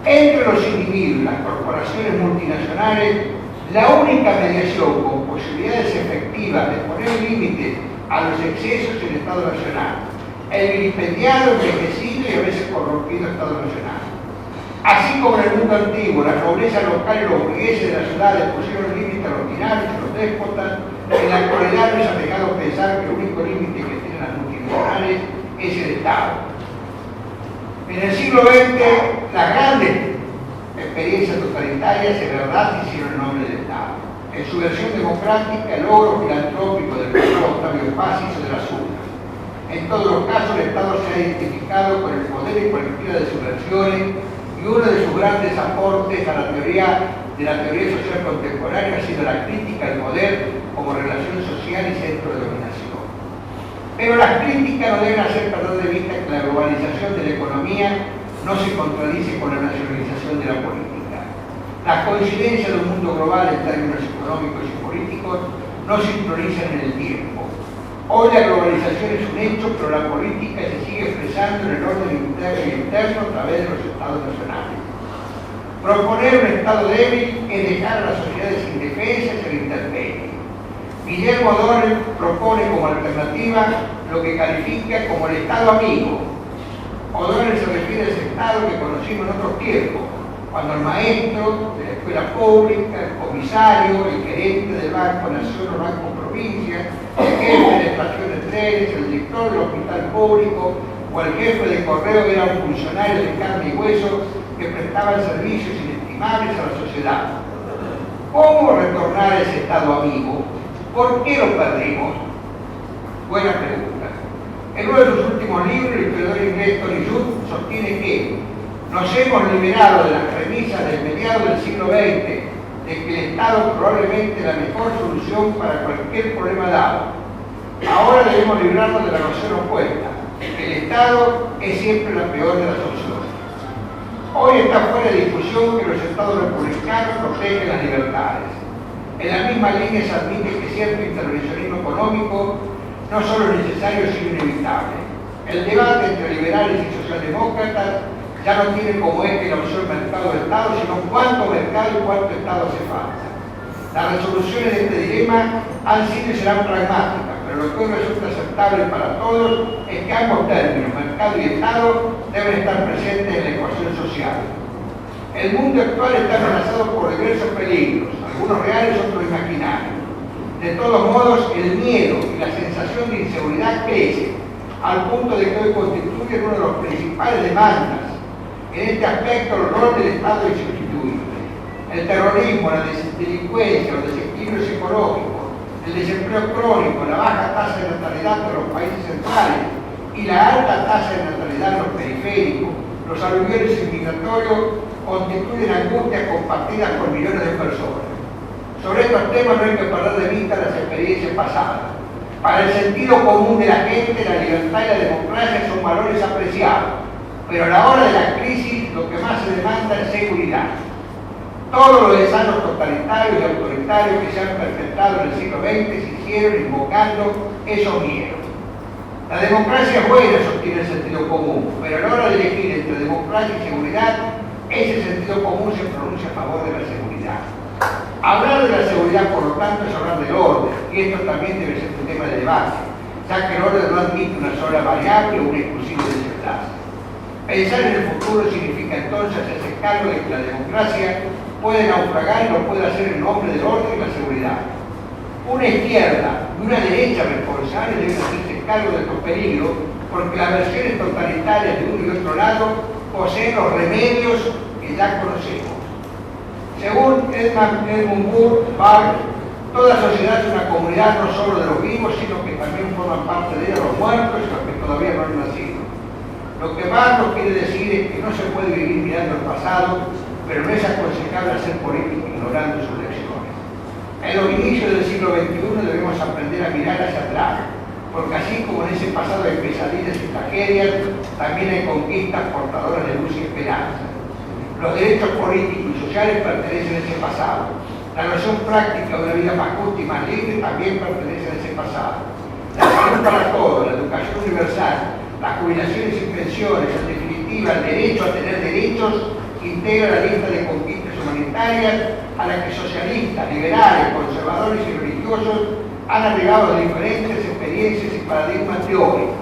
Entre los individuos y las corporaciones multinacionales, la única mediación con posibilidades efectivas de poner límites a los excesos en el Estado Nacional, el vilipendiado, envejecido y a veces corrompido Estado Nacional. Así como en el mundo antiguo, la nobleza local y los burgueses de las ciudades pusieron límites a los tiranos y los déspotas, en la actualidad no es arriesgado pensar que el único límite que tienen las multinacionales es el Estado. En el siglo XX, las grandes experiencias totalitarias de verdad hicieron el nombre del Estado. En su versión democrática, el logro filantrópico del doctor Octavio Paz hizo de las urnas. En todos los casos, el Estado se ha identificado con el poder y cualquiera de sus versiones, y uno de sus grandes aportes a la teoría social contemporánea ha sido la crítica al poder como relación social y centro de dominación. Pero las críticas no deben hacer perder de vista que la globalización de la economía no se contradice con la nacionalización de la política. Las coincidencias de un mundo global en términos económicos y políticos no se sincronizan en el tiempo. Hoy la globalización es un hecho, pero la política se sigue expresando en el orden interno y interno a través de los estados nacionales. Proponer un Estado débil es dejar a las sociedades indefensas e intemperie. Guillermo O'Donnell propone como alternativa lo que califica como el Estado amigo. O'Donnell se refiere a ese Estado que conocimos en otros tiempos, cuando el maestro de la escuela pública, el comisario, el gerente del Banco Nación o Banco Provincia, el jefe de estación de trenes, el director del hospital público o el jefe de correo era un funcionario de carne y hueso que prestaban servicios inestimables a la sociedad. ¿Cómo retornar a ese Estado amigo? ¿Por qué lo perdimos? Buena pregunta. En uno de sus últimos libros, el historiador inglés Tony Judd sostiene que nos hemos liberado de las premisas del mediado del siglo XX de que el Estado probablemente es la mejor solución para cualquier problema dado. Ahora debemos librarnos de la noción opuesta, que el Estado es siempre la peor de las opciones. Hoy está fuera de discusión que los Estados republicanos protegen las libertades. En la misma línea se admite que cierto intervencionismo económico no solo es necesario, sino inevitable. El debate entre liberales y socialdemócratas ya no tiene como eje la opción mercado-Estado, sino cuánto mercado y cuánto Estado hace falta. Las resoluciones de este dilema han sido y serán pragmáticas, pero lo que hoy resulta aceptable para todos es que ambos términos, mercado y Estado, deben estar presentes en la ecuación social. El mundo actual está amenazado por diversos peligros, algunos reales, otros imaginarios. De todos modos, el miedo y la sensación de inseguridad crecen, al punto de que hoy constituyen uno de los principales demandas. En este aspecto, el rol del Estado es insustituible. El terrorismo, la delincuencia, los desequilibrios ecológicos, el desempleo crónico, la baja tasa de natalidad de los países centrales y la alta tasa de natalidad en los periféricos, los aluviones migratorios constituyen angustias compartidas por millones de personas. Sobre estos temas no hay que perder de vista las experiencias pasadas. Para el sentido común de la gente, la libertad y la democracia son valores apreciados, pero a la hora de la crisis lo que más se demanda es seguridad. Todos los desastres totalitarios y autoritarios que se han perpetrado en el siglo XX se hicieron invocando esos miedos. La democracia es buena, sostiene el sentido común, pero a la hora de elegir entre democracia y seguridad, ese sentido común se pronuncia a favor de la seguridad. Hablar de la seguridad, por lo tanto, es hablar del orden, y esto también debe ser un tema de debate, ya que el orden no admite una sola variable o un exclusivo desenlace. Pensar en el futuro significa entonces hacerse cargo de que la democracia puede naufragar y lo puede hacer en nombre del orden y la seguridad. Una izquierda y una derecha responsable deben hacerse cargo de estos peligros, porque las versiones totalitarias de uno y otro lado poseen los remedios que ya conocemos. Según Edmund Burke, toda sociedad es una comunidad no solo de los vivos, sino que también forman parte de ella los muertos y los que todavía no han nacido. Lo que Barros quiere decir es que no se puede vivir mirando el pasado, pero no es aconsejable hacer política ignorando sus lecciones. En los inicios del siglo XXI debemos aprender a mirar hacia atrás, porque así como en ese pasado hay pesadillas y tragedias, también hay conquistas portadoras de luz y esperanza. Los derechos políticos y sociales pertenecen a ese pasado. La noción práctica de una vida más justa y más libre también pertenece a ese pasado. Las salud para todos, la educación universal, las jubilaciones y pensiones, en definitiva, el derecho a tener derechos, integra la lista de conquistas humanitarias a la que socialistas, liberales, conservadores y religiosos han agregado diferentes experiencias y paradigmas teóricos.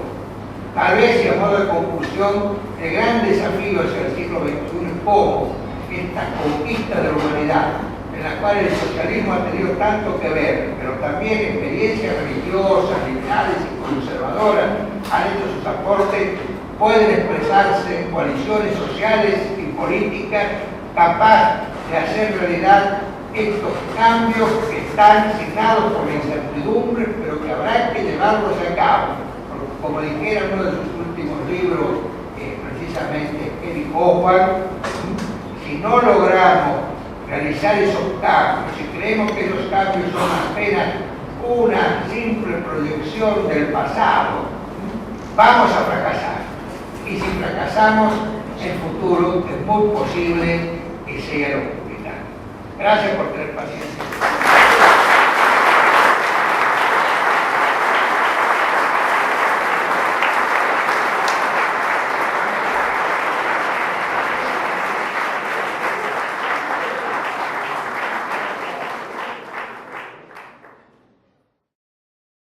Tal vez, y a modo de conclusión, el gran desafío hacia el siglo XXI es cómo esta conquista de la humanidad, en la cual el socialismo ha tenido tanto que ver, pero también experiencias religiosas, liberales y conservadoras han hecho sus aportes, pueden expresarse en coaliciones sociales y políticas capaz de hacer realidad estos cambios que están signados por la incertidumbre, pero que habrá que llevarlos a cabo. Como dijera uno de sus últimos libros, precisamente Eric Hobsbawm, si no logramos realizar esos cambios, si creemos que esos cambios son apenas una simple proyección del pasado, vamos a fracasar. Y si fracasamos, el futuro es muy posible que sea lo que está. Gracias por tener paciencia.